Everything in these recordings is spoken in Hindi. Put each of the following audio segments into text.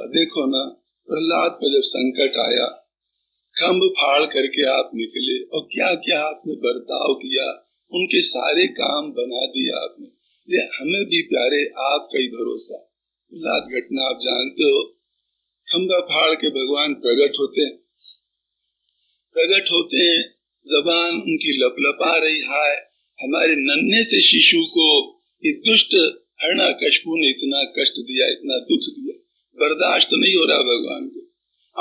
भरोसा। देखो ना, प्रहलाद पर जब संकट आया, खम्भ फाड़ करके आप निकले और क्या क्या आपने बर्ताव किया, उनके सारे काम बना दिया आपने। ये हमें भी प्यारे आपका ही भरोसा। प्रहलाद घटना आप जानते हो, खम्भा फाड़ के भगवान प्रकट होते हैं, जबान उनकी लपलपा रही है। हमारे नन्हे से शिशु को ये दुष्ट हिरण्यकशिपु ने इतना कष्ट दिया, इतना दुख दिया, बर्दाश्त नहीं हो रहा भगवान को।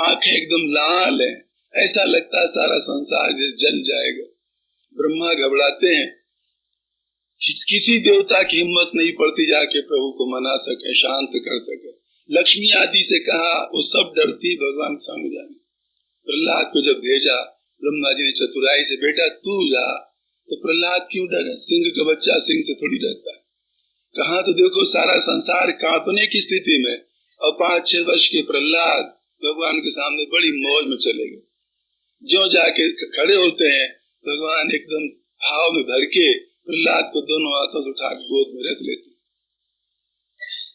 आंखें एकदम लाल हैं, ऐसा लगता है सारा संसार जैसे जल जाएगा। ब्रह्मा घबराते हैं, किसी देवता की हिम्मत नहीं पड़ती जाके प्रभु को मना सके, शांत कर सके। लक्ष्मी आदि से कहा, वो सब डरती भगवान समझ जाने। प्रहलाद को जब भेजा ब्रह्मा जी ने चतुराई से, बेटा तू जा। तो प्रहलाद क्यों डरे? सिंह का बच्चा सिंह से थोड़ी डरता है। कहा तो देखो सारा संसार कांपने की स्थिति में, और 5-6 वर्ष के प्रहलाद भगवान के सामने बड़ी मौज में चले गए। जो जाके खड़े होते हैं, भगवान एकदम भाव में भर के प्रहलाद को दोनों हाथों से उठा के गोद में रख लेते।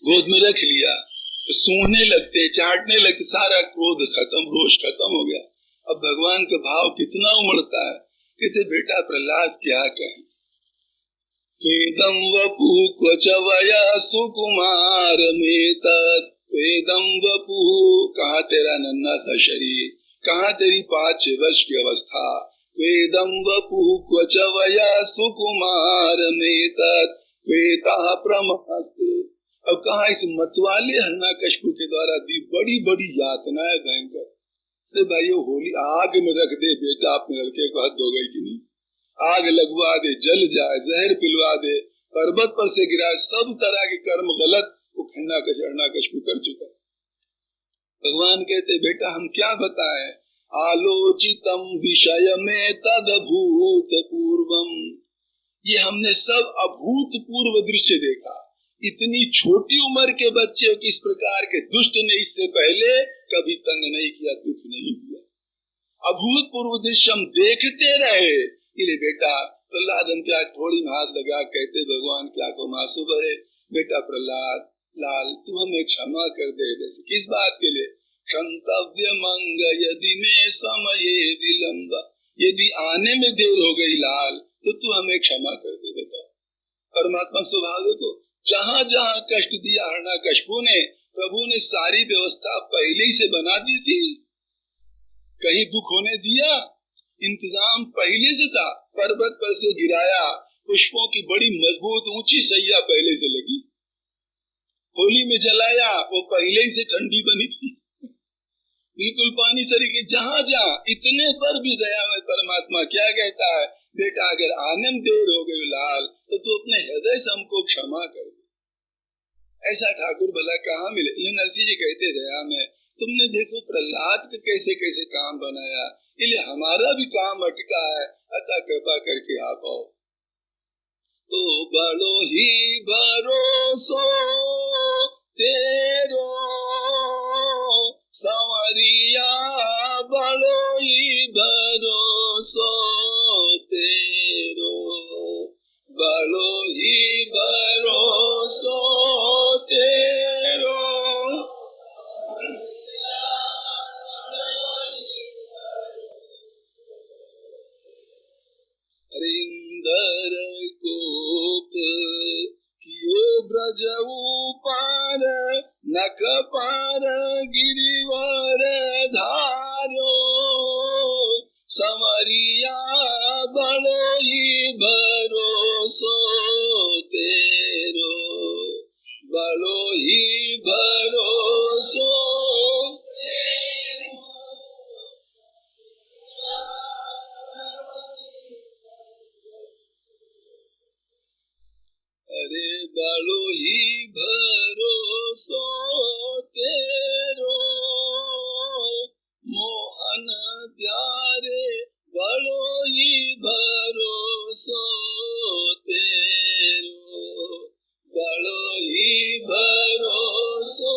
गोद में रख लिया तो सूंघने लगते, चाटने लगते, सारा क्रोध खत्म, रोष खत्म हो गया। अब भगवान का भाव कितना उमड़ता है। कहते बेटा प्रहलाद क्या कहें, वेदम वपु क्वच वया सुकुमार में तत्, वेदम वपु, कहाँ तेरा नन्हा सा शरीर, कहाँ तेरी 5-6 वर्ष की अवस्था। वेदम वपु क्वच वया सुकुमार में तत्, वेता प्रमस्ते। अब कहा इस मतवाले हिरण्यकशिपु के द्वारा दी बड़ी बड़ी यातनाएं भयंकर। तो भाइयों होली आग में रख दे बेटा, अपने लड़के को हद हो गई कि नहीं, आग लगवा दे, जल जाए, जहर पिलवा दे, पर्वत पर से गिरा, सब तरह के कर्म गलत वो हिरण्यकशिपु कर चुका। भगवान कहते बेटा हम क्या बताएं, आलोचितम विषय में तदभूत पूर्वम, ये हमने सब अभूतपूर्व दृश्य देखा। इतनी छोटी उम्र के बच्चे को इस प्रकार के दुष्ट ने इससे पहले कभी तंग नहीं किया, दुख नहीं दिया। अभूतपूर्व दृश्य हम देखते रहे। इसलिए बेटा प्रहलाद हम क्या थोड़ी हाथ लगा कहते भगवान क्या को मासूम भरे, बेटा प्रहलाद लाल तू हमें क्षमा कर दे। जैसे किस बात के लिए, क्षंतव्य मंग यदि में समय विलंब, यदि आने में देर हो गई लाल तो तू हमें क्षमा कर दे। बेटा परमात्मा स्वभाव देखो, जहां जहां कष्ट दिया हिरण्यकशिपु ने, प्रभु ने सारी व्यवस्था पहले ही से बना दी थी, कहीं दुख होने दिया, इंतजाम पहले से था। पर्वत पर से गिराया, पुष्पों की बड़ी मजबूत ऊंची सैया पहले से लगी, होली में जलाया वो पहले ही से ठंडी बनी थी, बिल्कुल पानी सरीखे। जहां जहां इतने पर भी दया में परमात्मा क्या कहता है, बेटा अगर आने में देर हो गई लाल तो तू अपने हृदय से हमको क्षमा कर दे। ऐसा ठाकुर भला कहाँ मिले। ये नरसिंह जी कहते दया में, तुमने देखो प्रहलाद का कैसे कैसे काम बनाया, इसलिए हमारा भी काम अटका है, अतः कृपा करके आप आओ। तो बड़ो ही भरोसो तेरो संवरिया, बड़ो ही भरोसो तेरो, बड़ो ही भरोसो तेरो। इंदर कोप कियो ब्रज ऊपर, नख पार गिरिवर धारो, संवरिया बड़ो ही भरोसो तेरो, बड़ो ही भरोसो। अरे बड़ो ही भरोसो तेरो, मोहन प्यारे बड़ो ही भरोसो तेरो, बड़ो ही भरोसो,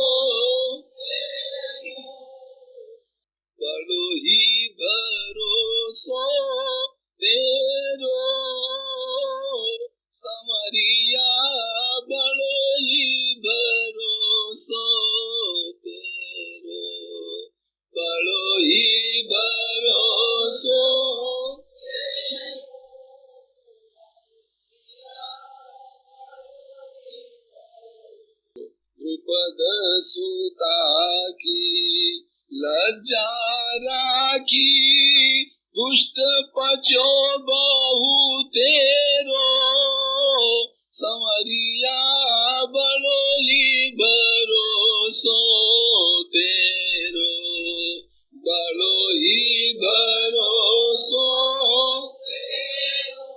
बड़ो ही भरोसो तेरो, संवरिया बड़ो ही भरोसो तेरो। सुता की लज्जा राखी, दुष्ट पचो बहु तेरो, समरिया बड़ो ही भरोसो तेरो, बड़ो ही भरोसो तेरो।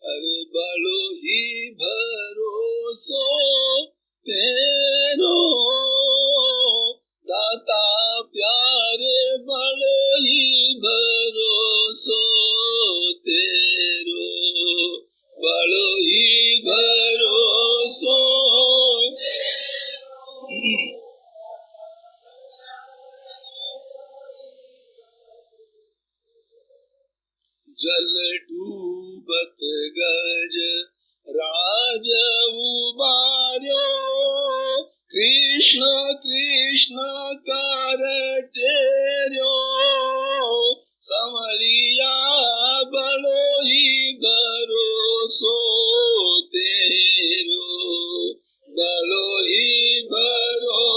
अरे बड़ो ही भरोसो तेरो, दाता प्यारे बड़ो ही भरोसो तेरो, बड़ो ही भरोसो तेरो। जल डूबत गज राज उबार्यो, कृष्ण कृष्ण कर टेर्यो, समरिया बड़ो ही भरोसो तेरो, बड़ो ही भरोसो।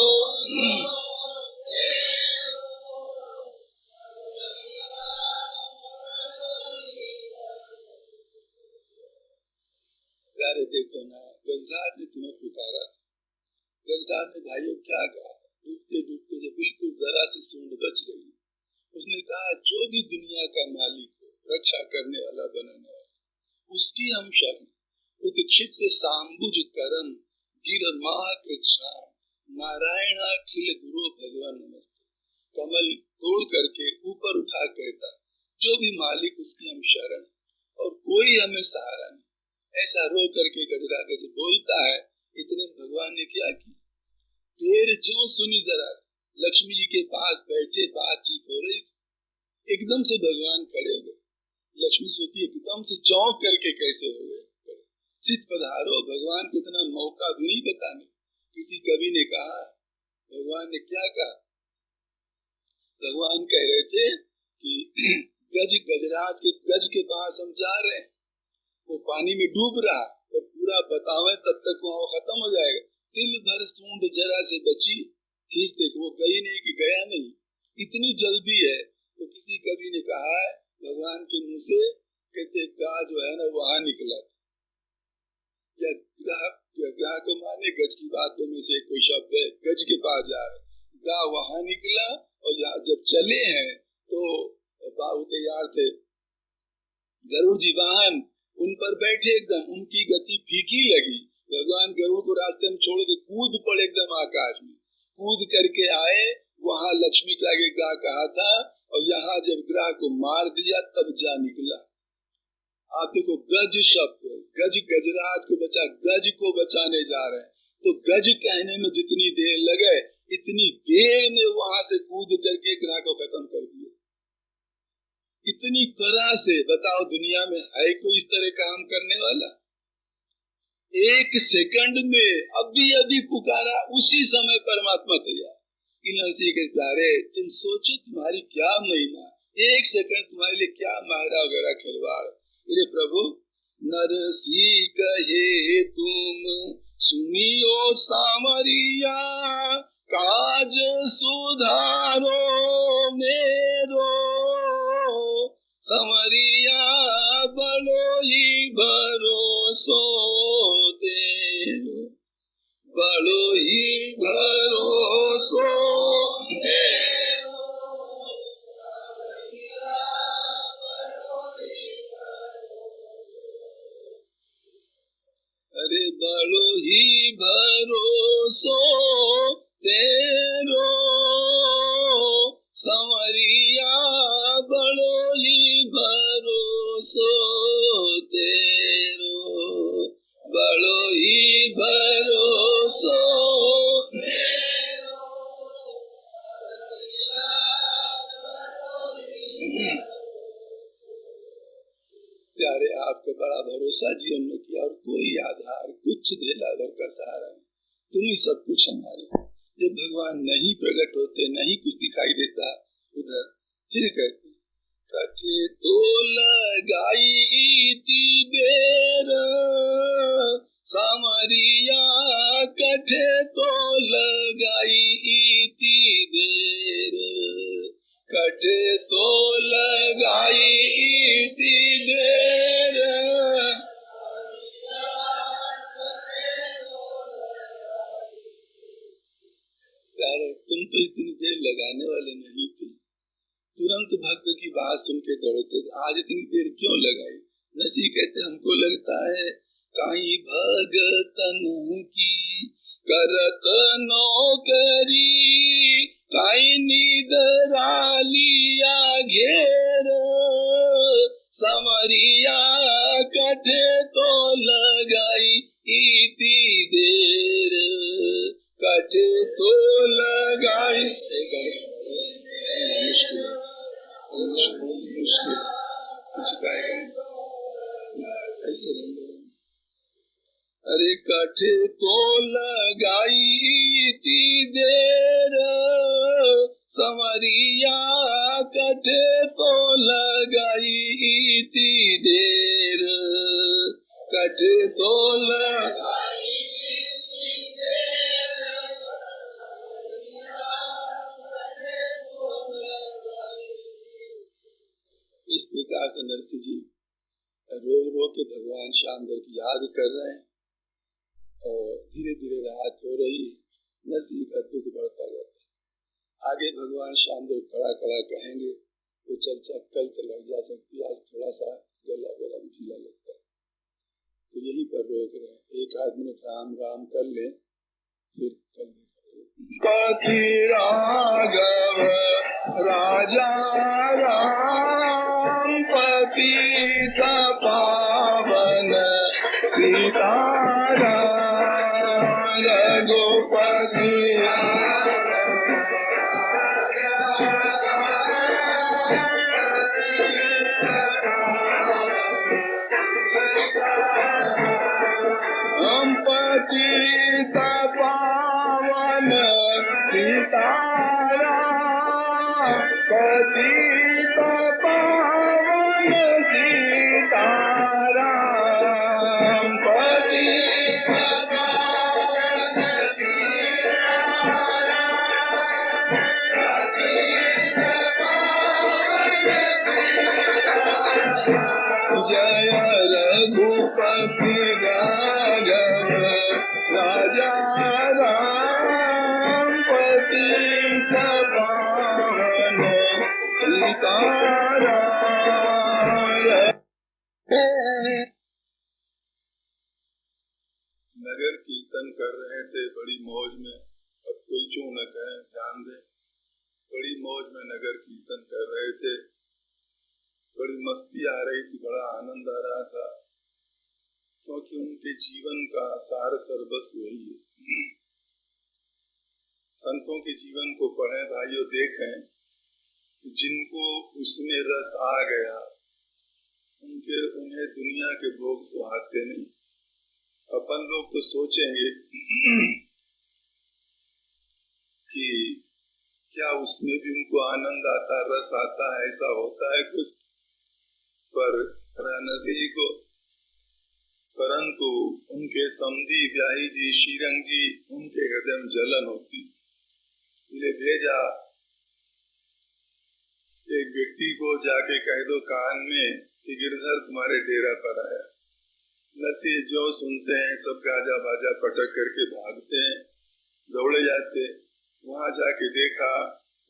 अरे देखो ना, गजराज ने तुम्हें पुकारा, गजराज ने भाइयों क्या कहा, डूबते डूबते जो बिल्कुल जरा सी सूंड बच गई, उसने कहा जो भी दुनिया का मालिक हो, रक्षा करने वाला बनाने वाला, उसकी हम शरण, उत्क्षिप्त सांबुज करम गिर महाकृष्ण नारायण अखिल गुरु भगवान नमस्ते। कमल तोड़ करके ऊपर उठा कहता, जो भी मालिक उसकी हम शरण, और कोई हमें सहारा नहीं। ऐसा रो करके गजराज बोलता है। इतने भगवान ने क्या किया, देर जो सुनी जरा, लक्ष्मी जी के पास बैठे बातचीत हो रही थी, एकदम से भगवान खड़े हो गए। लक्ष्मी सोची एकदम से चौंक करके कैसे हो गए, सिद्ध पधारो, भगवान को इतना मौका भी नहीं बताने। किसी कवि ने कहा, भगवान ने क्या कहा, भगवान कह रहे थे कि गजराज के गज के पास हम जा रहे हैं, वो पानी में डूब रहा, तो पूरा बतावे तब तक वहाँ खत्म हो जाएगा। तिल भर सूंड जरा से बची, खींचते वो गई नहीं कि गया नहीं, इतनी जल्दी है। तो किसी कवि ने कहा है भगवान के मुंह से, कहते गा जो है ना वहां निकला, या ग्राह को माने गज की बातों में से कोई शब्द है, गज के पास जा रहे, गा वहां निकला, और यहाँ जब चले हैं तो बाबू तैयार थे, गरुड़ जी वाहन उन पर बैठे, एकदम उनकी गति फीकी लगी। भगवान गरुड़ को रास्ते में छोड़ के कूद पड़े एकदम आकाश में, कूद करके आए, वहां लक्ष्मी के आगे गा कहा था, और यहाँ जब ग्रह को मार दिया तब जा निकला। आप देखो गज शब्द, गज गजराज को बचा, गज को बचाने जा रहे हैं, तो गज कहने में जितनी देर लगे, इतनी देर में वहां से कूद करके ग्रह को खत्म कर दिया। इतनी तरह से बताओ, दुनिया में है कोई इस तरह काम करने वाला? एक सेकंड में अभी अभी पुकारा, उसी समय परमात्मा तैयार। नरसिंह के प्यारे, तुम सोचो तुम्हारी क्या महिमा, एक सेकंड तुम्हारे लिए क्या मायरा वगैरह खिलवाड़। मेरे प्रभु नरसिंह कहे तुम सुनियो सामरिया, काज सुधारो मेरो, समरिया बड़ो ही भरोसो तेरो, बड़ो ही भरोसो तेरो। अरे बड़ो ही भरोसो तेरो, समरिया बड़ो ही भरोसो तेरो, बड़ो ही भरोसो तेरो। प्यारे, आपका बड़ा भरोसा जीवन में किया, और कोई आधार कुछ देलावर का सहारा नहीं, तुम ही सब कुछ हमारे। जब भगवान नहीं प्रकट होते, नहीं कुछ दिखाई देता, उधर फिर कहते कठे तो लगाई थी बेर सामरिया, कठे तो लगाई थी बेर, कठे तो लगाई थी बेर। अरे तुम तो इतनी देर लगाने वाले नहीं थे, तुरंत भक्त की बात सुन के दौड़ते, आज इतनी देर क्यों लगाई? नसी कहते हमको लगता है काई भगतन की करत नौकरी, काई निदरा लिया घेर समरिया, कठे तो लगाई इती देर, कठे तो लगाई। मुश्किल कुछ ऐसे अरे कठे तो लगाई थी देर समरिया, कठे तो लगाई थी देर, कठे तो लगाई थी देर। इस प्रकार से नरसिंह जी रो रो के भगवान श्यामदर की याद कर रहे हैं और धीरे धीरे राहत हो रही है। नरसिंह का दुख बढ़ता जाता है। आगे भगवान श्यामदर कड़ा कड़ा कहेंगे तो चर्चा कल चलाई जा सकती है, आज थोड़ा सा गला गला ढीला लगता है, तो यही पर रोक रहे हैं। एक आदमी राम राम कर ले फिर कल कथि राघव राजा राम, पतित पावन सीताराम, रघुपति हम पतित पावन सीताराम, पतित पावन सीताराम, पतित पावन सीताराम, जय रघुपति राघव राजा राम, पतित पावन सीताराम। नगर कीर्तन कर रहे थे बड़ी मौज में, अब कोई क्यों न कहे, ध्यान दे, बड़ी मौज में नगर कीर्तन कर रहे थे, बड़ी मस्ती आ रही थी, बड़ा आनंद आ रहा था, क्योंकि उनके जीवन का सार सर्वस्व वही है। संतों के जीवन को पढ़े भाइयों, देखें, जिनको उसमें रस आ गया उन्हें दुनिया के भोग सुहाते नहीं। अपन लोग तो सोचेंगे कि क्या उसमें भी उनको आनंद आता, रस आता है, ऐसा होता है कुछ, पर नरसिंह जी को, परंतु उनके समधी ब्याही जी श्रीरंग जी, उनके हृदय में जलन होती, इसलिए भेजा एक व्यक्ति को, जाके कह दो कान में कि गिरधर तुम्हारे डेरा पर आया। नरसिंह जो सुनते हैं सब गाजा बाजा पटक करके भागते हैं, दौड़े जाते, वहां जाके देखा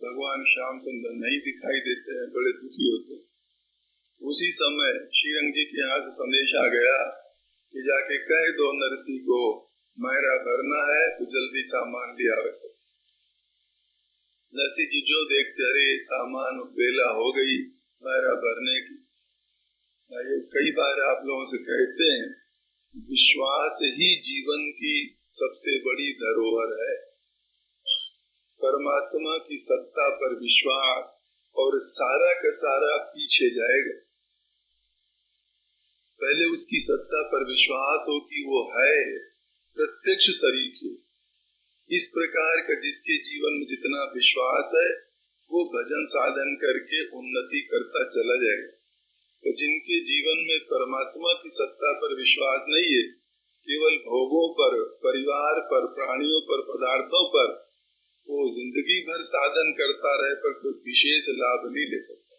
भगवान श्याम सुंदर नहीं दिखाई देते हैं, बड़े दुखी होते। उसी समय श्रीरंग जी के यहाँ से संदेश आ गया कि जाके कह दो नरसिंह को मेरा भरना है तो जल्दी सामान लिया। वैसे नरसिंह जी जो देखते, अरे सामान बेला हो गई मेरा भरने की। कई बार आप लोगों से कहते हैं विश्वास ही जीवन की सबसे बड़ी धरोहर है। परमात्मा की सत्ता पर विश्वास और सारा का सारा पीछे जाएगा। पहले उसकी सत्ता पर विश्वास हो कि वो है, प्रत्यक्ष शरीक है। इस प्रकार का जिसके जीवन में जितना विश्वास है वो भजन साधन करके उन्नति करता चला जाएगा। तो जिनके जीवन में परमात्मा की सत्ता पर विश्वास नहीं है, केवल भोगों पर, परिवार पर, प्राणियों पर, पदार्थों पर वो जिंदगी भर साधन करता रहे पर कोई विशेष लाभ नहीं ले सकता।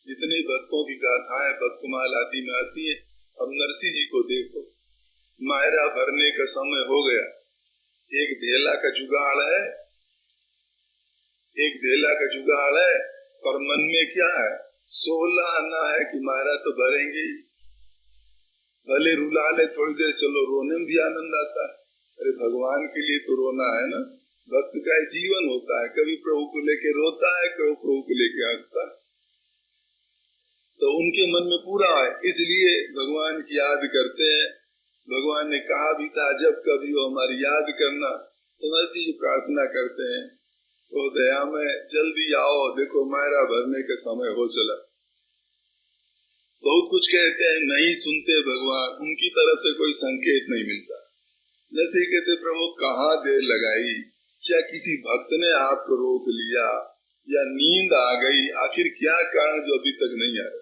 जितनी भक्तों की गाथाएं भक्तमाल आदि में आती है, अब नरसिंह जी को देखो, मायरा भरने का समय हो गया, एक धेला का जुगाड़ है, एक धेला का जुगाड़ है, पर मन में क्या है, 16 आना है कि मायरा तो भरेंगे, भले रुला ले थोड़ी देर, चलो रोने में भी आनंद आता है। अरे भगवान के लिए तो रोना है ना, भक्त का जीवन होता है, कभी प्रभु को लेके रोता है, कभी प्रभु को लेके हंसता है। तो उनके मन में पूरा है, इसलिए भगवान की याद करते हैं। भगवान ने कहा भी था, जब कभी वो हमारी याद करना, तो ऐसी ही प्रार्थना करते हैं, तो दया में जल्दी आओ, देखो मायरा भरने का समय हो चला। बहुत कुछ कहते हैं, नहीं सुनते भगवान, उनकी तरफ से कोई संकेत नहीं मिलता। जैसे कहते प्रभु कहाँ देर लगाई, क्या किसी भक्त ने आपको रोक लिया या नींद आ गई, आखिर क्या कारण जो अभी तक नहीं आ रहा।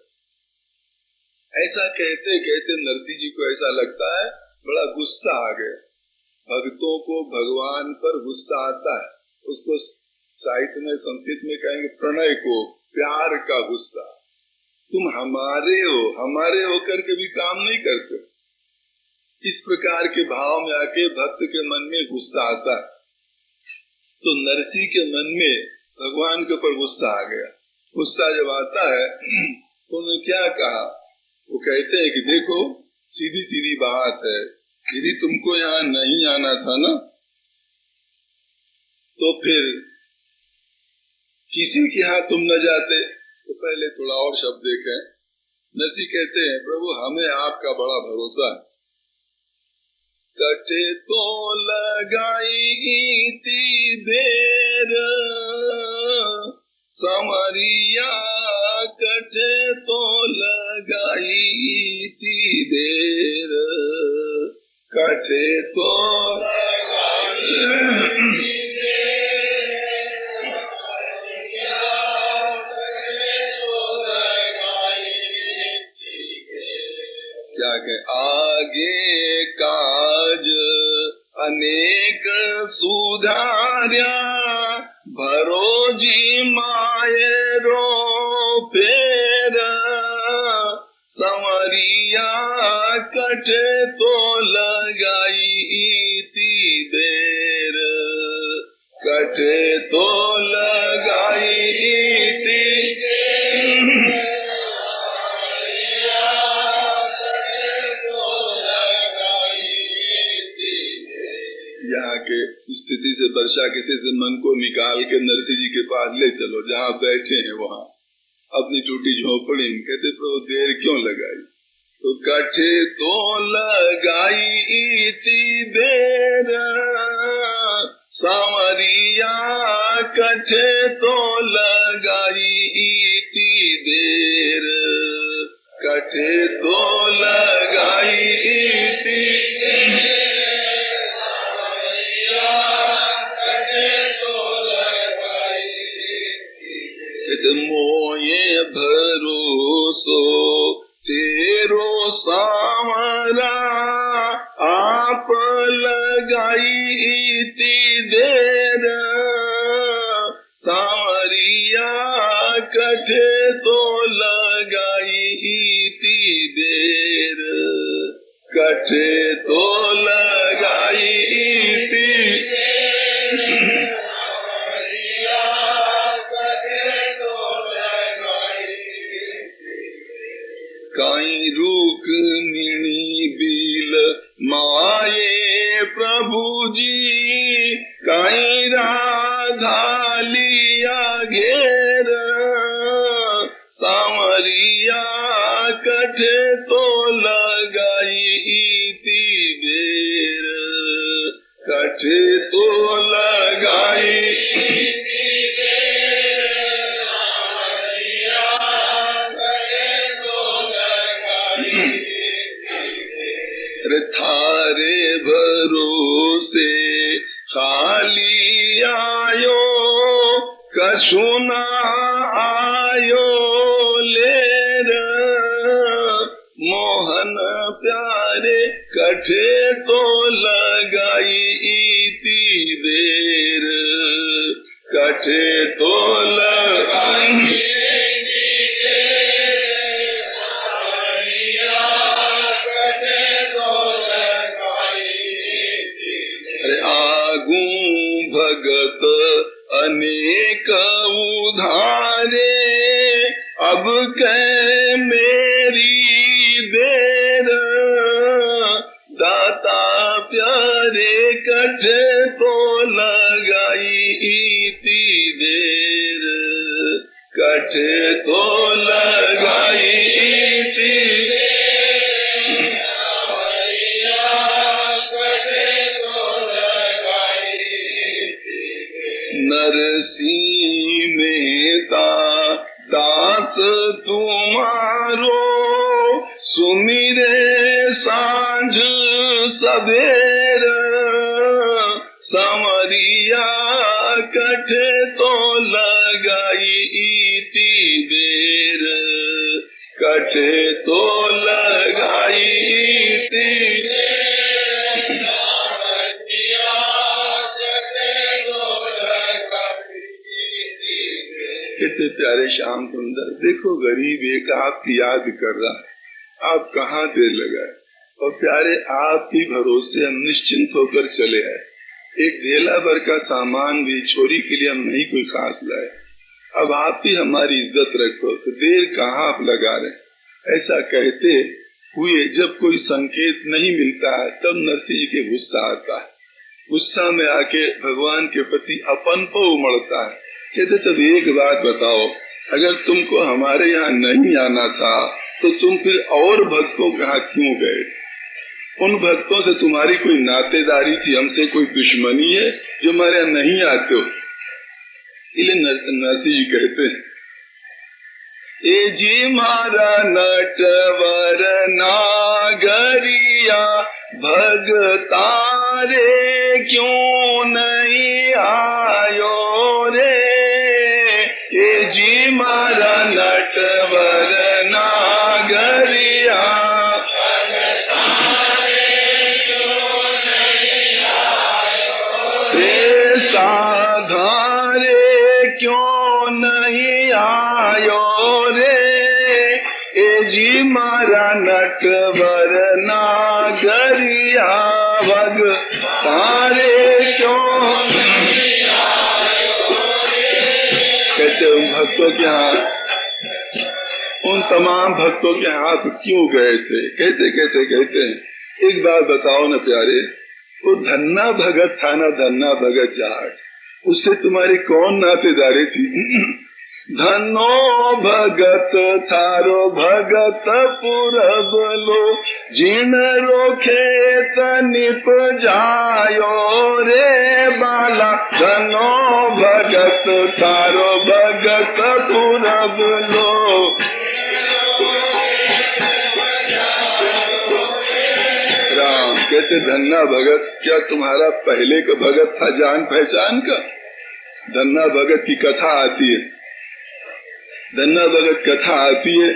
ऐसा कहते कहते नरसिंह जी को ऐसा लगता है बड़ा गुस्सा आ गया। भक्तों को भगवान पर गुस्सा आता है, उसको साहित्य में संस्कृत में कहेंगे प्रणय को, प्यार का गुस्सा। तुम हमारे होकर के भी काम नहीं करते। इस प्रकार के भाव में आके भक्त के मन में गुस्सा आता है। तो नरसिंह के मन में भगवान के ऊपर गुस्सा आ गया। गुस्सा जब आता है तो उन्होंने क्या कहा, वो कहते हैं कि देखो सीधी सीधी बात है, यदि तुमको यहाँ नहीं आना था ना, तो फिर किसी के यहाँ तुम न जाते। तो पहले थोड़ा और शब्द देखें। नरसिंह कहते हैं प्रभु हमें आपका बड़ा भरोसा है। कटे तो लगाई थी बेर समरिया, कटे तो लगाई थी बेर, कटे तो क्या के आगे काज अनेक सुधार्या, भरो जी मायरो फेर समरिया, कटे तो लगाई थी बेर, कटे तो लगाई थी यहाँ के स्थिति से वर्षा किसी से मन को निकाल के नरसिंह जी के पास ले चलो, जहाँ बैठे हैं वहाँ अपनी टूटी झोपड़ी में। कहते प्रभु देर क्यों लगाई, तो कटे तो लगाई थी बेर सावरिया, कटे तो लगाई थी बेर, कटे तो लगाई थी मोये भरोसो तेरो सावरा, आप लगाई थी देर सावरिया, कटे तो लगाई थी देर, कटे तो लगाई थी काई रुक्मिणी बिल माये प्रभु जी, काई राधा लिया घेर सावरिया, कटे तो लगाई थी बेर, कटे तो लगाई थारे भरोसे खाली आयो, कछु न आयो लेर, मोहन प्यारे कठे तो लगाई इति देर, कठे तो लगाई आगू भगत अनेक उधारे, अब कह मेरी देर, दाता प्यारे कठे तो लगाई इति देर, कठे तो लगाई इति नरसिंह मेहता दास तुम्हारो, सुमिरे सांझ सबेर, समरिया कठे तो लगाई इति देर, कठे तो लगाई इति कहते प्यारे श्याम सुंदर, देखो गरीब एक आपकी याद कर रहा है, आप कहाँ देर लगाए, और प्यारे आपकी भरोसे हम निश्चिंत होकर चले आए। एक ढेला भर का सामान भी छोरी के लिए हम नहीं कोई खास लाए, अब आप ही हमारी इज्जत रखो, तो देर कहाँ आप लगा रहे। ऐसा कहते हुए जब कोई संकेत नहीं मिलता है तब नरसिंह जी के गुस्सा आता है, गुस्सा में आके भगवान के प्रति अपन को उमड़ता है। कहते तब एक बात बताओ, अगर तुमको हमारे यहाँ नहीं आना था तो तुम फिर और भक्तों के यहाँ क्यों गए थे? उन भक्तों से तुम्हारी कोई नातेदारी थी, हमसे कोई दुश्मनी है जो हमारे यहाँ नहीं आते हो? नरसिंह जी कहते हैं, ए जी मारा नटवर नागरिया, भगतारे क्यों नहीं आयो रे, ए जी मारा नटवर नागरिया, साधारे क्यों नहीं आयो रे, ए जी मारा नटवर नागरिया, भगतारे क्यों नहीं आयो रे। कहते उन भक्तों के यहाँ, उन तमाम भक्तों के हाथ क्यों गए थे? कहते एक बात बताओ न प्यारे, वो धन्ना भगत था ना, धन्ना भगत जाट, उससे तुम्हारी कौन नातेदारी थी? धनो भगत थारो भगत पुरब लो, जिन रो खेत निप जायो रे बाला, धनो भगत थारो भगत पुरब लो। राम कहते धन्ना भगत, क्या तुम्हारा पहले का भगत था जान पहचान का? धन्ना भगत की कथा आती है, धन्ना भगत कथा आती है,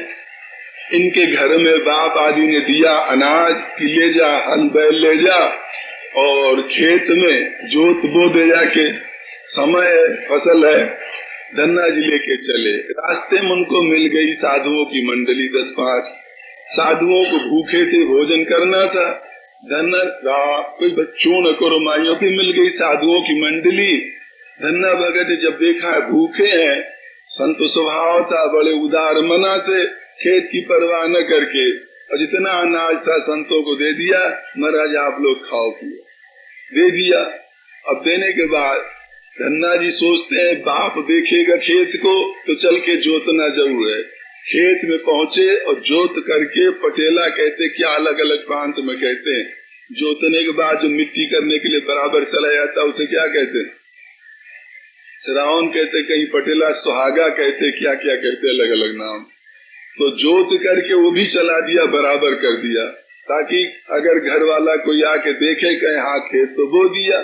इनके घर में बाप आदि ने दिया अनाज कि ले जा, हल बैल ले जा और खेत में जोत बो दे जाके, समय है, फसल है। धन्ना जी लेके चले, रास्ते में उनको मिल गई साधुओं की मंडली, 10-5 साधुओं को भूखे थे, भोजन करना था। धन्ना कोई बच्चों न करो माइयों की मिल गई साधुओं की मंडली। धन्ना भगत जब देखा है भूखे हैं, संत स्वभाव था, बड़े उदार मना थे, खेत की परवाह न करके और जितना अनाज था संतों को दे दिया, महाराज आप लोग खाओ पियो, दे दिया। अब देने के बाद धन्ना जी सोचते हैं बाप देखेगा खेत को तो चल के जोतना जरूर है। खेत में पहुंचे और जोत करके, पटेला कहते क्या अलग अलग प्रांत में कहते हैं, जोतने के बाद जो मिट्टी करने के लिए बराबर चला जाता है उसे क्या कहते हैं? श्रावण कहते, कहीं पटेला सुहागा कहते, क्या क्या कहते, अलग अलग नाम। तो जोत करके वो भी चला दिया, बराबर कर दिया, ताकि अगर घर वाला कोई आके देखे कहे हाँ खेत, तो बो दिया।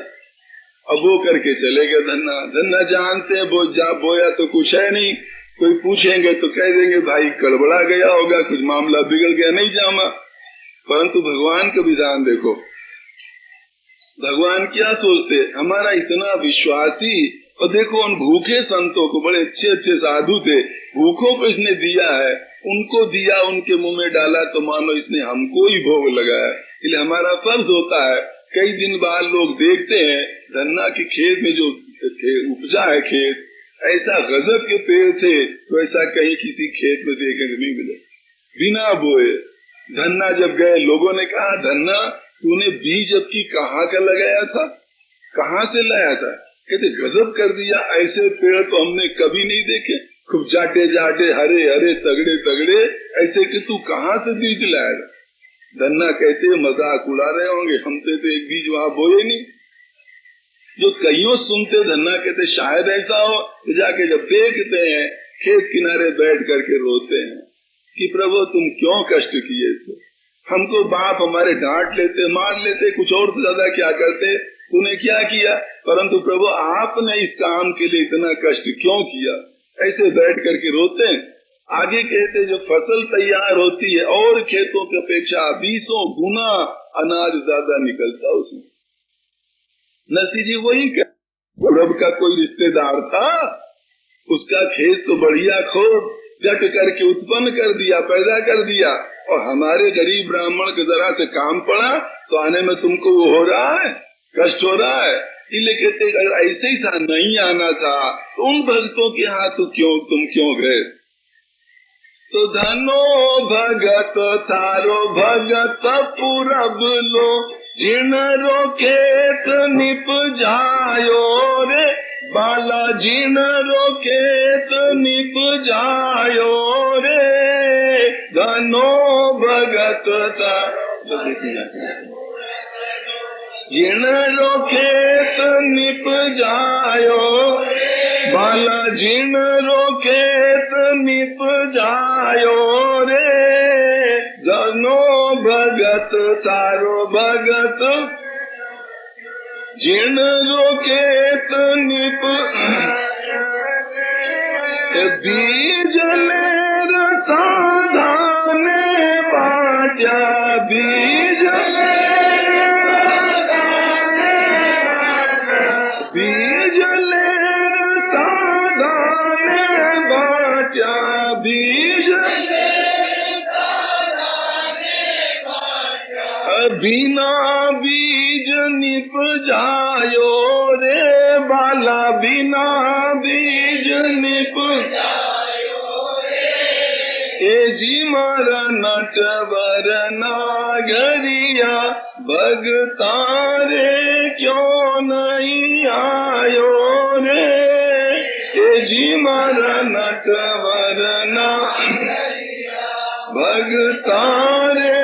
अब वो करके चले गए धन्ना। धन्ना जानते हैं बोया तो कुछ है नहीं, कोई पूछेंगे तो कह देंगे भाई गड़बड़ा गया होगा, कुछ मामला बिगड़ गया, नहीं जामा। परंतु भगवान का विधान देखो, भगवान क्या सोचते, हमारा इतना विश्वासी, और देखो उन भूखे संतों को, बड़े अच्छे अच्छे साधु थे, भूखों को इसने दिया है, उनको दिया, उनके मुंह में डाला तो मानो इसने हमको ही भोग लगाया। इसलिए हमारा फर्ज होता है, कई दिन बाद लोग देखते हैं धन्ना के खेत में जो उपजा है खेत, ऐसा गजब के पेड़ थे तो ऐसा कहीं किसी खेत में देखने को नहीं मिले, बिना बोए। धन्ना जब गए, लोगों ने कहा धन्ना तूने बीज अब की कहाँ का लगाया था, कहाँ से लाया था? कहते गजब कर दिया, ऐसे पेड़ तो हमने कभी नहीं देखे, खूब जाटे जाटे हरे हरे तगड़े तगड़े, ऐसे कि तू कहाँ से बीज लाया था? धन्ना कहते मजाक उड़ा रहे होंगे, हम तो एक बीज वहां बोए नहीं। जो कईयों सुनते, धन्ना कहते शायद ऐसा हो, तो जाके जब देखते हैं खेत किनारे बैठ करके रोते हैं कि प्रभु तुम क्यों कष्ट किए थे, हमको बाप हमारे डांट लेते, मार लेते, कुछ और तो ज्यादा क्या करते, तूने क्या किया, परंतु प्रभु आपने इस काम के लिए इतना कष्ट क्यों किया, ऐसे बैठ करके रोते हैं। आगे कहते जो फसल तैयार होती है और खेतों की अपेक्षा 20 गुना अनाज ज्यादा निकलता उसमें। नरसिंह जी वही गौरव का कोई रिश्तेदार था, उसका खेत तो बढ़िया खूब जट करके उत्पन्न कर दिया, पैदा कर दिया, और हमारे गरीब ब्राह्मण के जरा से काम पड़ा तो आने में तुमको वो हो रहा है, कष्ट हो रहा है। इसलिए कहते अगर ऐसे ही था, नहीं आना था तो उन भक्तों के हाथ तुम क्यों गए? तो धनो भगत थारो भगत पुरब लो, जिनरो खेत निप जायो रे बाला, जिनरो खेत निप जायो रे, धनो भगत जिनरो खेत निप जायो बाला, जिनरो खेत निप जायो रे, धनो भगत थारो भगत, जिनरो खेत निप बीज लेर साधाने बाट्या, बीज बिना बीज निप जायो रे बाला, बिना बीज निप जायो रे, ए जी मारा नटवर नागरिया, भगतारे क्यों नहीं आयो रे, ए जी मारा नटवर नागरिया, भगतारे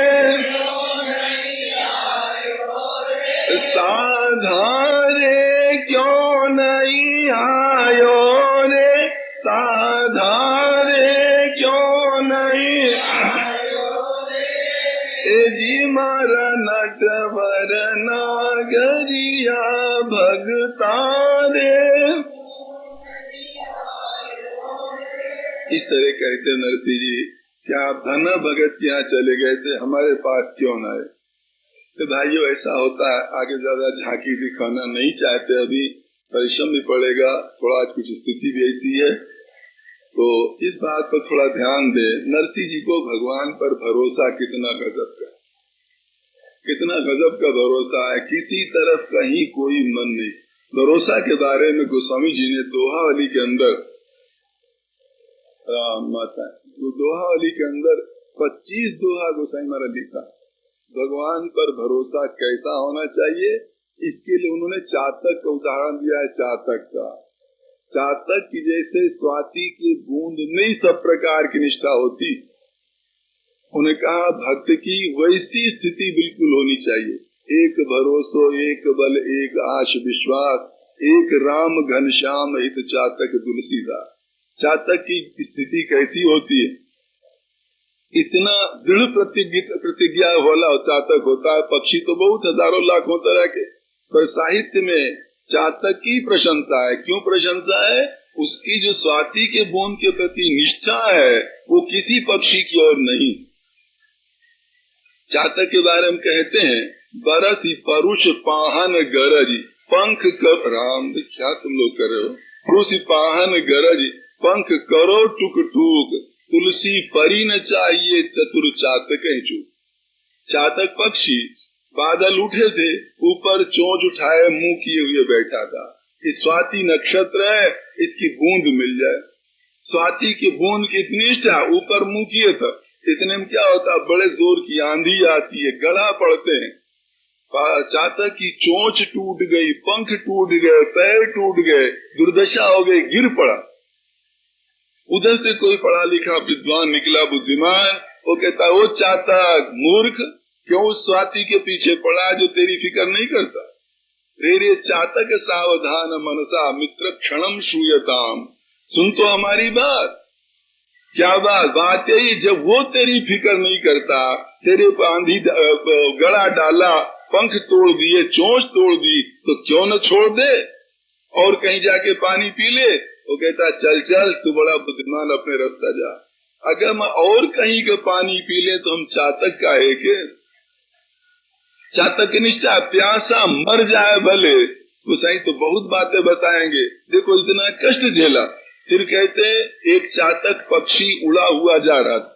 साधारे क्यों नहीं आयो रे, साधारे क्यों नहीं आयो रे, ए जी मारा नटवर नागरिया, भगतारे। इस तरह कहते नरसिंह जी, क्या आप धना भगत के यहाँ चले गए थे, हमारे पास क्यों न आए? तो भाइयों ऐसा होता है, आगे ज्यादा झांकी दिखाना नहीं चाहते, अभी परिश्रम भी पड़ेगा थोड़ा, आज कुछ स्थिति भी ऐसी है, तो इस बात पर थोड़ा ध्यान दे। नरसिंह जी को भगवान पर भरोसा कितना गजब का, कितना गजब का भरोसा है, किसी तरफ कहीं कोई मन नहीं। भरोसा के बारे में गोस्वामी जी ने दोहावली के अंदर, माता दोहावली के अंदर 25 दोहा गोसाई महाराज लिखा, भगवान पर भरोसा कैसा होना चाहिए, इसके लिए उन्होंने चातक का उदाहरण दिया है। चातक का, चातक की जैसे स्वाति की बूंद नहीं सब प्रकार की निष्ठा होती, उन्हें कहा भक्त की वैसी स्थिति बिल्कुल होनी चाहिए, एक भरोसो एक बल एक आश विश्वास, एक राम घनश्याम हित चातक तुलसीदास। चातक की स्थिति कैसी होती है, इतना दृढ़ प्रतिज्ञा वाला चातक होता है। पक्षी तो बहुत हजारों लाखों तरह के, पर साहित्य में चातक की प्रशंसा है। क्यों प्रशंसा है? उसकी जो स्वाति के बूंद के प्रति निष्ठा है वो किसी पक्षी की ओर नहीं। चातक के बारे में कहते हैं, बरसी परुष पाहन गरज पंख कर। राम क्या तुम लोग कर रहे हो? परुष पाहन गरज पंख करो टुक टूक, तुलसी परी न चाहिए चतुर चातक चूक। चातक पक्षी बादल उठे थे, ऊपर चोंच उठाए मुंह किए हुए बैठा था। इस स्वाति नक्षत्र है, इसकी बूंद मिल जाए। स्वाति की बूंद की इतनी निष्ठा, ऊपर मुंह किए था। इतने में क्या होता, बड़े जोर की आंधी आती है, गड़ा पड़ते हैं। चातक की चोंच टूट गई, पंख टूट गए, पैर टूट गए, दुर्दशा हो गई, गिर पड़ा। उधर से कोई पढ़ा लिखा विद्वान निकला, बुद्धिमान, वो कहता, वो चातक मूर्ख, क्यों उस स्वाति के पीछे पड़ा जो तेरी फिक्र नहीं करता? रे चातक सावधान मनसा मित्र क्षणम श्रूयताम। सुन तो हमारी बात। क्या बात? बात यही, जब वो तेरी फिक्र नहीं करता, तेरे पर आंधी गड़ा डाला, पंख तोड़ दिए, चोंच तोड़ दी, तो क्यों न छोड़ दे और कहीं जाके पानी पी ले? वो कहता, चल चल तू बड़ा बुद्धिमान, अपने रास्ता जा। अगर मैं और कहीं के पानी पी ले तो हम चातक का है के? चातक की निष्ठा, प्यासा मर जाए भले, तो सही तो बहुत बातें बताएंगे। देखो इतना कष्ट झेला, फिर कहते एक चातक पक्षी उड़ा हुआ जा रहा था।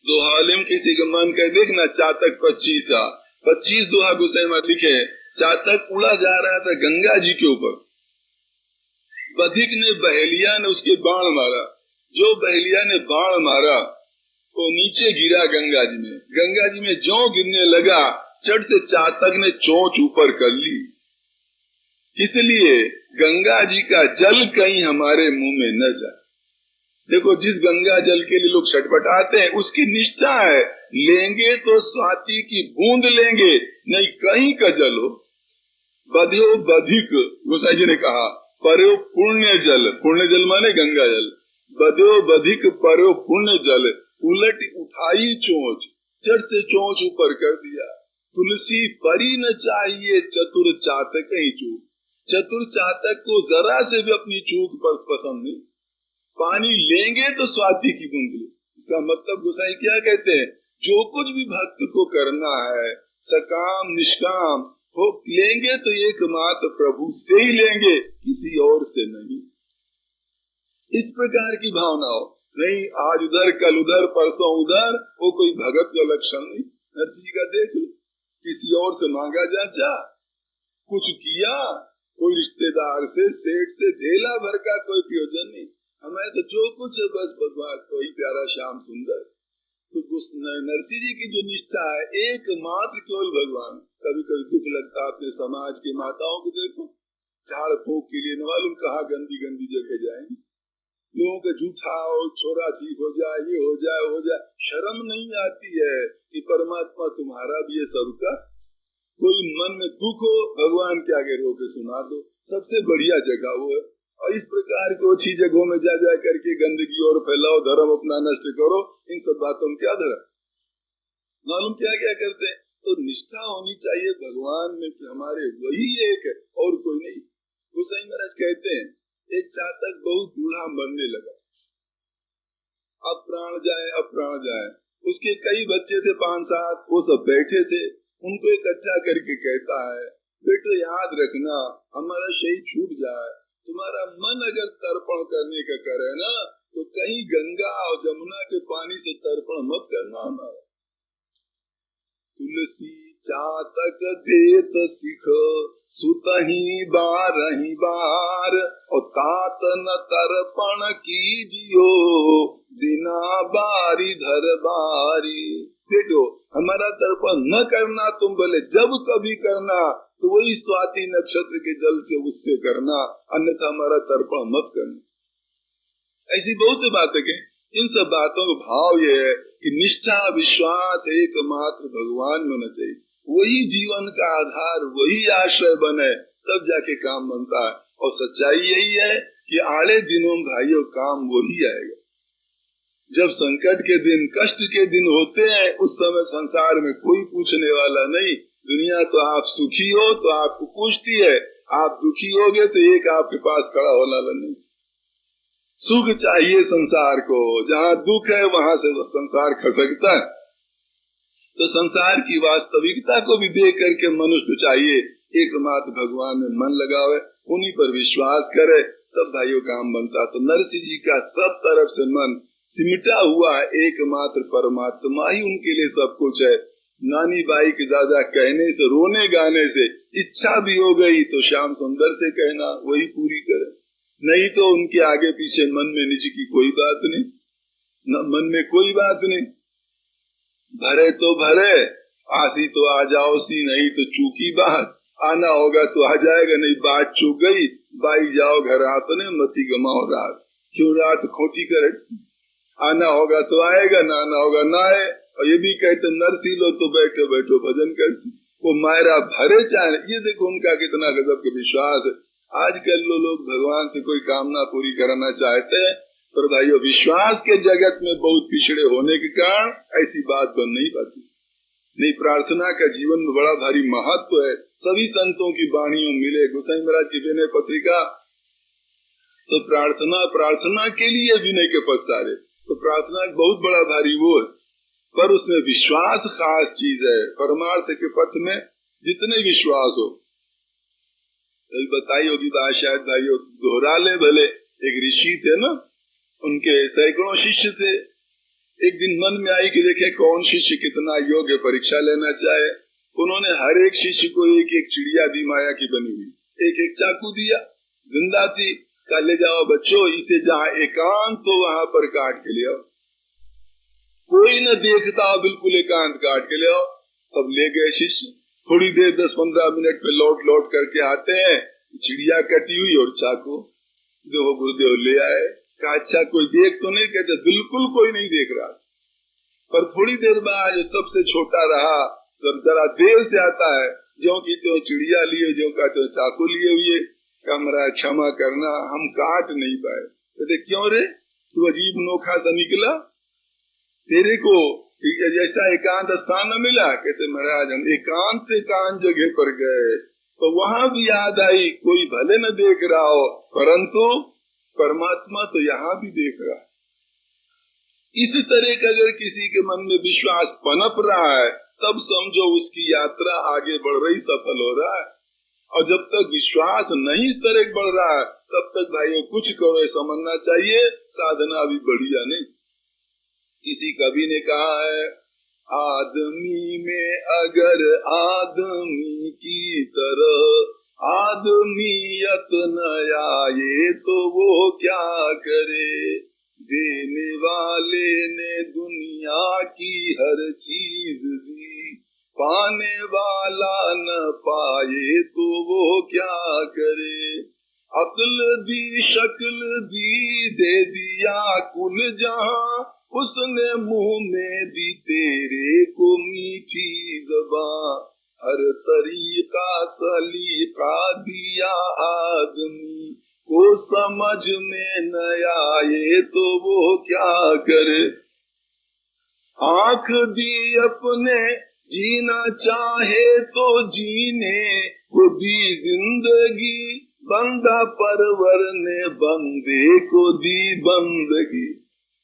दोहालिम किसी का मन कह देखना चातक 25 दोहा गुस्से में लिखे। चातक उड़ा जा रहा था गंगा जी के ऊपर। बधिक ने बहेलिया ने उसके बाण मारा। जो बहेलिया ने बाण मारा वो नीचे गिरा गंगा जी में। गंगा जी में ज्यों गिरने लगा, चट से चातक ने चोंच ऊपर कर ली। इसलिए गंगा जी का जल कहीं हमारे मुंह में न जाए। देखो जिस गंगा जल के लिए लोग छटपटाते हैं, उसकी निष्ठा है, लेंगे तो स्वाति की बूंद लेंगे, नहीं कहीं का जल हो। बध्यो बधिक, गोसाई जी ने कहा, पर्यो पुण्य जल, पुण्य जल माने गंगा जल। बध्यो बधिक पर्यो पुण्य जल, उलट उठाई चोंच, चट से चोंच ऊपर कर दिया। तुलसी परी न चाहिए चतुर चातक ही चूक। चतुर चातक को जरा से भी अपनी चूक पर पसंद नहीं। पानी लेंगे तो स्वाति की बूंद ले। इसका मतलब गोसाई क्या कहते हैं, जो कुछ भी भक्त को करना है, सकाम निष्काम हो, लेंगे तो एकमात्र प्रभु से ही लेंगे, किसी और से नहीं। इस प्रकार की भावना हो, नहीं आज उधर कल उधर परसों उधर, वो कोई भगत का लक्षण नहीं। नरसिंह का देख लो, किसी और से मांगा जाचा, कुछ किया, कोई रिश्तेदार से, सेठ से, ढेला भर का कोई प्रयोजन नहीं। हमें तो जो कुछ है बस भगवान कोई प्यारा श्याम सुंदर। तो नरसिंह जी की जो निष्ठा है, एकमात्र केवल भगवान। कभी कभी दुख लगता है अपने समाज की माताओं को देखो, झाड़ फूक के लिए न मालूम कहाँ गंदी गंदी जगह जाएंगे, लोगों का जूठा हो, छोरा ठीक हो जाए, ये हो जाए, हो जाए। शर्म नहीं आती है कि परमात्मा तुम्हारा भी है, सबका। कोई मन में दुख हो, भगवान के आगे रो के सुना दो, सबसे बढ़िया जगह वो है। और इस प्रकार की अच्छी जगहों में जा करके गंदगी और फैलाओ, धर्म अपना नष्ट करो, इन सब बातों में क्या धर्म? मालूम क्या क्या करते हैं। तो निष्ठा होनी चाहिए भगवान में कि हमारे वही एक है और कोई नहीं। गोसाई महाराज कहते हैं, एक चातक बहुत बूढ़ा मरने लगा, अब प्राण जाए अब प्राण जाए। उसके कई बच्चे थे 5-7, वो सब बैठे थे। उनको इकट्ठा करके कहता है, बेटो याद रखना, हमारा शरीर छूट जाए, तुम्हारा मन अगर तर्पण करने का करे ना, तो कहीं गंगा और जमुना के पानी से तर्पण मत करना हमारा। तुलसी चातक देत सिख सुतही बारही बार, और तात न तर्पण कीजियो बिना बारी धर बारी। बेटो हमारा तर्पण न करना, तुम बोले जब कभी करना तो वही स्वाति नक्षत्र के जल से उससे करना, अन्यथा हमारा तर्पण मत करना। ऐसी बहुत सी बातें कहें। इन सब बातों का भाव ये है कि निष्ठा विश्वास एकमात्र भगवान में होना चाहिए। वही जीवन का आधार, वही आश्रय बने, तब जाके काम बनता है। और सच्चाई यही है कि आड़े दिनों भाइयों काम वही आएगा। जब संकट के दिन, कष्ट के दिन होते हैं, उस समय संसार में कोई पूछने वाला नहीं। दुनिया तो आप सुखी हो तो आपको पूछती है, आप दुखी होगे तो एक आपके पास खड़ा होना नहीं। सुख चाहिए संसार को, जहाँ दुख है वहां से संसार खसकता है। तो संसार की वास्तविकता को भी देख करके मनुष्य को चाहिए एकमात्र भगवान में मन लगावे, उन्हीं पर विश्वास करे, तब भाइयों काम बनता। तो नरसिंह जी का सब तरफ से मन सिमटा हुआ एकमात्र परमात्मा ही उनके लिए सब कुछ है। नानी बाई के ज्यादा कहने से, रोने गाने से इच्छा भी हो गई तो श्याम सुंदर से कहना वही पूरी करे, नहीं तो उनके आगे पीछे मन में निज की कोई बात नहीं, मन में कोई बात नहीं। भरे तो भरे, आसी तो आ जाओ सी, नहीं तो चूकी बात, आना होगा तो आ जाएगा, नहीं बात चूक गई, बाई जाओ घर आपने, मती गमाओ रात, क्यों रात खोटी करे, आना होगा तो आएगा, ना आना होगा ना आए। और ये भी कहते नरसी लो तो बैठो बैठो भजन कर सी, वो मायरा भरे चाहे। ये देखो उनका कितना गजब का विश्वास है। आजकल लोग भगवान से कोई कामना पूरी कराना चाहते हैं, पर भाइयों विश्वास के जगत में बहुत पिछड़े होने के कारण ऐसी बात बन नहीं पाती। नहीं, प्रार्थना का जीवन में बड़ा भारी महत्व है। सभी संतों की वाणियों मिले, गोसाई महाराज की विनय पत्रिका, तो प्रार्थना के लिए विनय के पद सारे, तो प्रार्थना बहुत बड़ा भारी वो है, पर उसमें विश्वास खास चीज है। परमार्थ के पथ में जितने विश्वास हो, कभी बताई होगी बात शायद भाइयों, दोहरा ले भले। एक ऋषि थे ना, उनके सैकड़ों शिष्य थे। एक दिन मन में आई कि देखे कौन शिष्य कितना योग्य, परीक्षा लेना चाहे। उन्होंने हर एक शिष्य को एक एक चिड़िया दी, माया की बनी हुई, एक एक चाकू दिया, जिंदा थी। कहा ले जाओ बच्चों, इसे जहाँ एकांत तो वहां पर काट के ले आओ, कोई न देखता, बिल्कुल एकांत काट के ले आओ। सब ले गए शिष्य। थोड़ी देर 10-15 मिनट पे लौट करके आते हैं, चिड़िया कटी हुई और चाकू। देखो गुरुदेव ले आए। कहा अच्छा कोई देख तो नहीं? कहते बिल्कुल कोई नहीं देख रहा। पर थोड़ी देर बाद जो सबसे छोटा रहा, जब जरा देर से आता है, ज्यों की तो चिड़िया लिए, ज्यों का तो चाकू लिए हुए। कमरा क्षमा करना, हम काट नहीं पाए। कहते क्यों रे, तू अजीब नोखा सा निकला, तेरे को जैसा एकांत स्थान न मिला? कहते महाराज हम एकांत से एकांत जगह पर गए तो वहां भी याद आई, कोई भले न देख रहा हो, परंतु परमात्मा तो यहाँ भी देख रहा है। इस तरह का अगर किसी के मन में विश्वास पनप रहा है, तब समझो उसकी यात्रा आगे बढ़ रही, सफल हो रहा है। और जब तक विश्वास नहीं इस तरह बढ़ रहा है, तब तक भाइयों कुछ करो समझना चाहिए, साधना भी बढ़िया नहीं। किसी कवि ने कहा है, आदमी में अगर आदमी की तरह आदमियत न आए तो वो क्या करे। देने वाले ने दुनिया की हर चीज दी, पाने वाला न पाए तो वो क्या करे। अक्ल दी शक्ल दी, दे दिया कुल जहां, उसने मुंह में दी तेरे को मीठी ज़बान। हर तरीका सलीका दिया आदमी को, समझ में न आए तो वो क्या करे। आँख दी अपने जीना चाहे तो जीने को दी जिंदगी, बंदा परवर ने बंदे को दी बंदगी।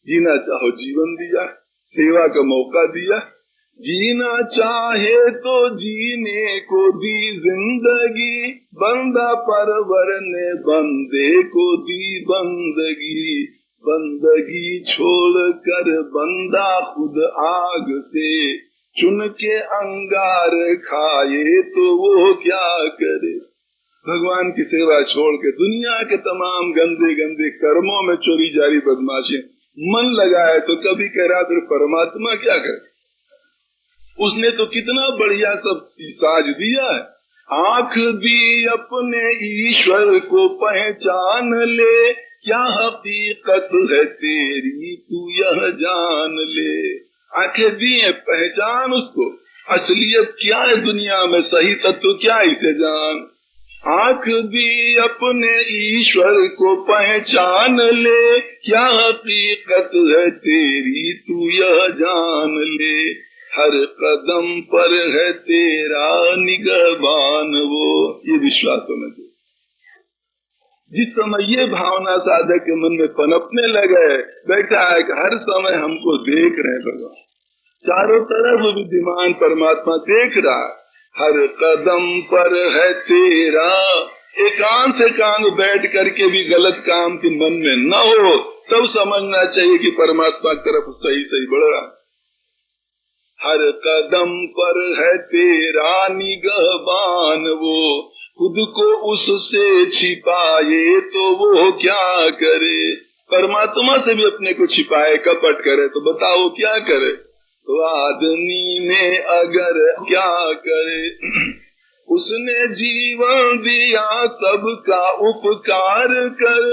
जीना चाहो जीवन दिया, सेवा का मौका दिया, जीना चाहे तो जीने को दी जिंदगी, बंदा परवर ने बंदे को दी बंदगी। बंदगी छोड़ कर बंदा खुद आग से चुन के अंगार खाए तो वो क्या करे। भगवान की सेवा छोड़ के दुनिया के तमाम गंदे गंदे कर्मों में चोरी जारी बदमाशी मन लगाए तो कभी कह रहा फिर परमात्मा क्या करे। उसने तो कितना बढ़िया सब साज दिया है। आँख दी अपने ईश्वर को पहचान ले, क्या हकीकत है तेरी तू यह जान ले। आंखें दी है, पहचान उसको, असलियत क्या है दुनिया में, सही तत्व क्या है इसे जान। आँख दी अपने ईश्वर को पहचान ले, क्या हकीकत है तेरी तू यह जान ले। हर कदम पर है तेरा निगहबान वो, ये विश्वास होना चाहिए। जिस समय ये भावना साधक के मन में पनपने लगे, बैठा है कि हर समय हमको देख रहे हैं भगवान, चारों तरफ विद्यमान परमात्मा देख रहा, हर कदम पर है तेरा। एकांत से एकांत बैठ करके भी गलत काम के मन में न हो, तब समझना चाहिए कि परमात्मा की तरफ सही सही बढ़ रहा। हर कदम पर है तेरा निगहबान, वो खुद को उससे छिपाए तो वो क्या करे। परमात्मा से भी अपने को छिपाए, कपट करे तो बताओ क्या करे। तो आदमी ने अगर क्या करे, उसने जीवन दिया सबका उपकार कर,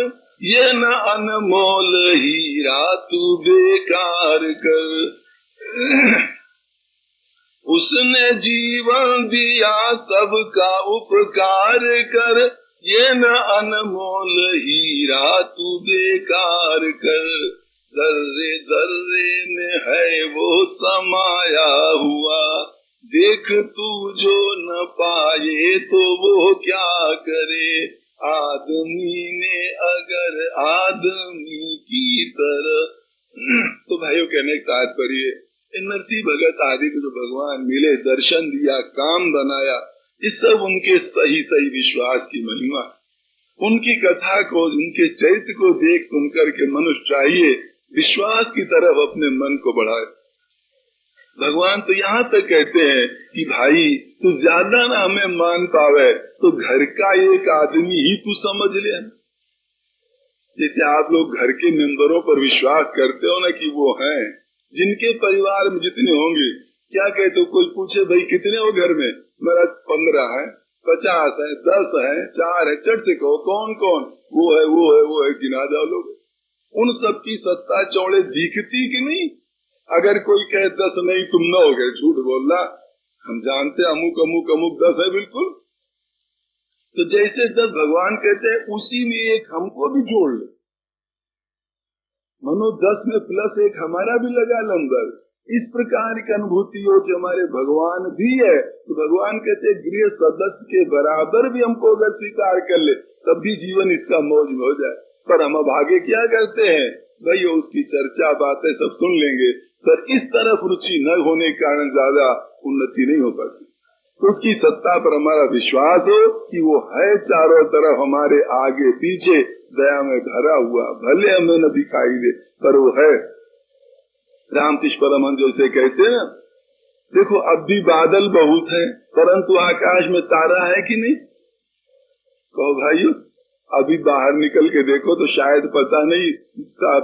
ये न अनमोल हीरा तू बेकार कर। उसने जीवन दिया सबका उपकार कर, ये न अनमोल हीरा तू बेकार कर। जर्रे जर्रे में है वो समाया हुआ, देख तू जो न पाए तो वो क्या करे। आदमी ने अगर आदमी की तरह। तो भाइयों कहने का तात्पर्य, नरसिंह भगत आदि को जो भगवान मिले, दर्शन दिया, काम बनाया, ये सब उनके सही सही विश्वास की महिमा। उनकी कथा को, उनके चरित्र को देख सुनकर के मनुष्य चाहिए विश्वास की तरफ अपने मन को बढ़ाए। भगवान तो यहाँ तक कहते हैं कि भाई तू ज्यादा ना हमें मान पावे तो घर का एक आदमी ही तू समझ ले। जैसे आप लोग घर के मेंबरों पर विश्वास करते हो ना कि वो हैं, जिनके परिवार में जितने होंगे, क्या कहते हो, कोई पूछे भाई कितने हो घर में, मेरा 15 है, 50 है, 10 है, 4 है, चट से कहो कौन कौन, वो है वो है वो है, गिना जाओ लोग। उन सब की सत्ता चौड़े दिखती कि नहीं। अगर कोई कहे 10 नहीं तुम 9 हो गए, झूठ बोल रहा, हम जानते अमुक अमुक अमुक 10 है बिल्कुल। तो जैसे 10 भगवान कहते हैं, उसी में एक हमको भी जोड़ ले, मनो 10 में प्लस एक हमारा भी लगा नंबर। इस प्रकार की अनुभूति हो कि हमारे भगवान भी है, तो भगवान कहते गृह सदस्य के बराबर भी हमको अगर स्वीकार कर ले तब भी जीवन इसका मौज में हो जाए। पर हम अभागे क्या करते हैं, भाई उसकी चर्चा बातें सब सुन लेंगे, पर इस तरफ रुचि न होने के कारण ज्यादा उन्नति नहीं हो पाती। तो उसकी सत्ता पर हमारा विश्वास हो कि वो है चारों तरफ हमारे आगे पीछे दया में भरा हुआ, भले हमें न दिखाई दे पर वो है। रामकृष्ण परमहंस जैसे कहते हैं ना, देखो अब भी बादल बहुत है परंतु आकाश में तारा है कि नहीं। कहो भाइयों, अभी बाहर निकल के देखो तो शायद पता नहीं,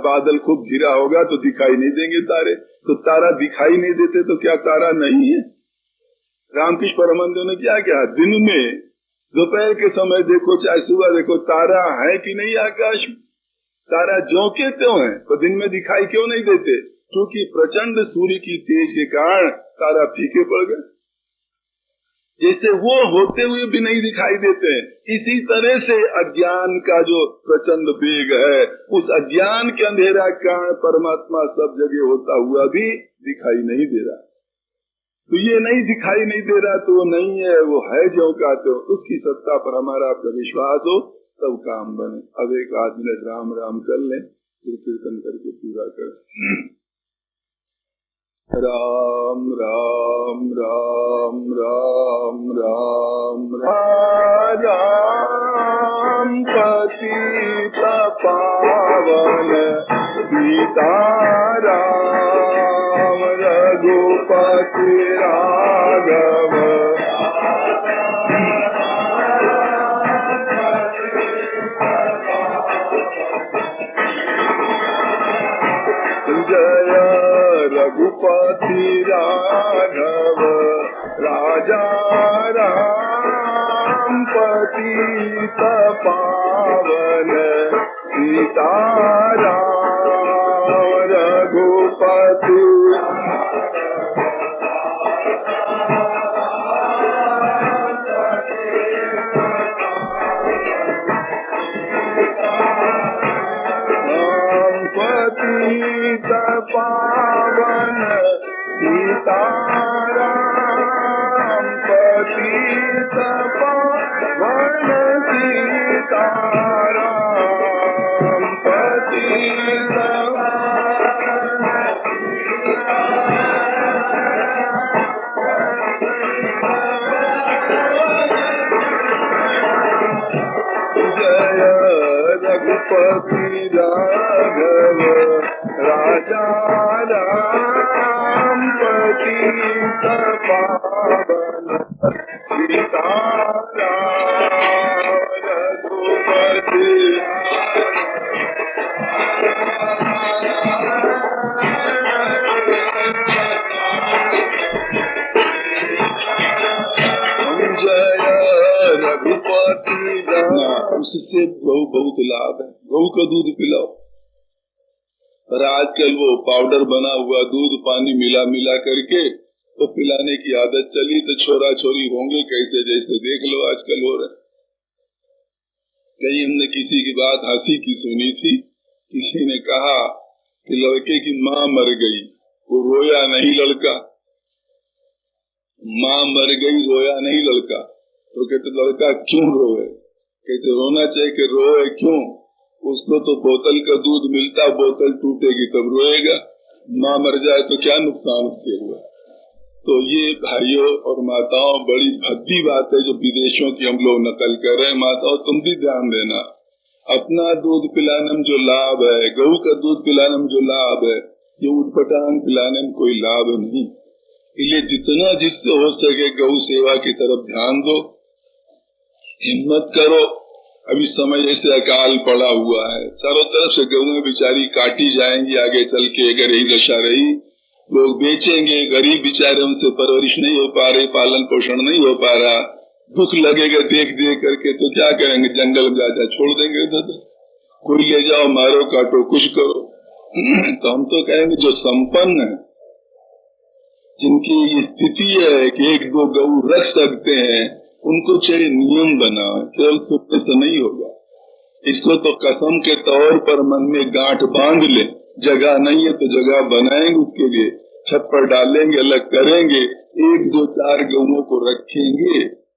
बादल खूब घिरा होगा तो दिखाई नहीं देंगे तारे, तो तारा दिखाई नहीं देते तो क्या तारा नहीं है। रामकृष्ण परमहंस ने क्या किया, दिन में दोपहर के समय देखो चाहे सुबह देखो, तारा है कि नहीं आकाश में। तारा ज्यों के त्यों है, तो दिन में दिखाई क्यों नहीं देते, क्योंकि प्रचंड सूर्य की तेज के कारण तारा फीके पड़ गए। जैसे वो होते हुए भी नहीं दिखाई देते, इसी तरह से अज्ञान का जो प्रचंड वेग है, उस अज्ञान के अंधेरा कारण परमात्मा सब जगह होता हुआ भी दिखाई नहीं दे रहा। तो ये नहीं दिखाई नहीं दे रहा तो वो नहीं है, वो है जो कहते हो। उसकी सत्ता पर हमारा आपका विश्वास हो तब काम बने। अब एक आध मिनट राम राम कर लें, फिर कीर्तन करके पूरा कर। राम राम राम राम राम राम पतित पावन सीताराम रघुपति राघव जय रघुपति राघव राजा राम पतित पावन सीताराम रघुपति पतित पावन सीताराम पतित पावन सीताराम रघुपति राघव राजा राम पतित पावन सीताराम रघुपति जय रघुपति राम। उससे गौ बहुत लाभ है, गौ का दूध पिलाओ। पर आजकल वो पाउडर बना हुआ दूध पानी मिला मिला करके तो पिलाने की आदत चली, तो छोरा छोरी होंगे कैसे, जैसे देख लो आजकल हो रहा है। कहीं हमने किसी की बात हंसी की सुनी थी, किसी ने कहा कि लड़के की माँ मर गई, वो रोया नहीं लड़का। माँ मर गई, रोया नहीं लड़का। तो कहते लड़का क्यों रोए? कहते रोना चाहिए कि रोए क्यों? उसको तो बोतल का दूध मिलता, बोतल टूटेगी तब रोएगा। माँ मर जाए तो क्या नुकसान उससे हुआ? तो ये भाइयों और माताओं बड़ी भद्दी बात है जो विदेशों की हम लोग नकल कर रहे हैं। माताओं तुम भी ध्यान देना, अपना दूध पिलाने में जो लाभ है, गऊ का दूध पिलाने में जो लाभ है, ये उटपटांग पिलाने में कोई लाभ नहीं। इसलिए जितना जिससे हो सके गऊ सेवा की तरफ ध्यान दो, हिम्मत करो। अभी समय जैसे अकाल पड़ा हुआ है, चारों तरफ से गऊं बेचारी काटी जाएंगी आगे चल के, अगर यही दशा रही लोग बेचेंगे। गरीब बेचारे, उनसे परवरिश नहीं हो पा रही, पालन पोषण नहीं हो पा रहा, दुख लगेगा देख देख करके, तो क्या करेंगे? जंगल में जा छोड़ देंगे उधर। कोई ले जाओ, मारो काटो, कुछ करो। तो हम तो कहेंगे जो संपन्न है, जिनकी स्थिति है कि एक दो गऊ रख सकते हैं, उनको चाहिए नियम बनाओ, केवल सुनने से नहीं होगा। इसको तो कसम के तौर पर मन में गांठ बांध ले। जगह नहीं है तो जगह बनाएंगे, उसके लिए छप्पर डालेंगे, अलग करेंगे, एक दो चार गऊओं को रखेंगे,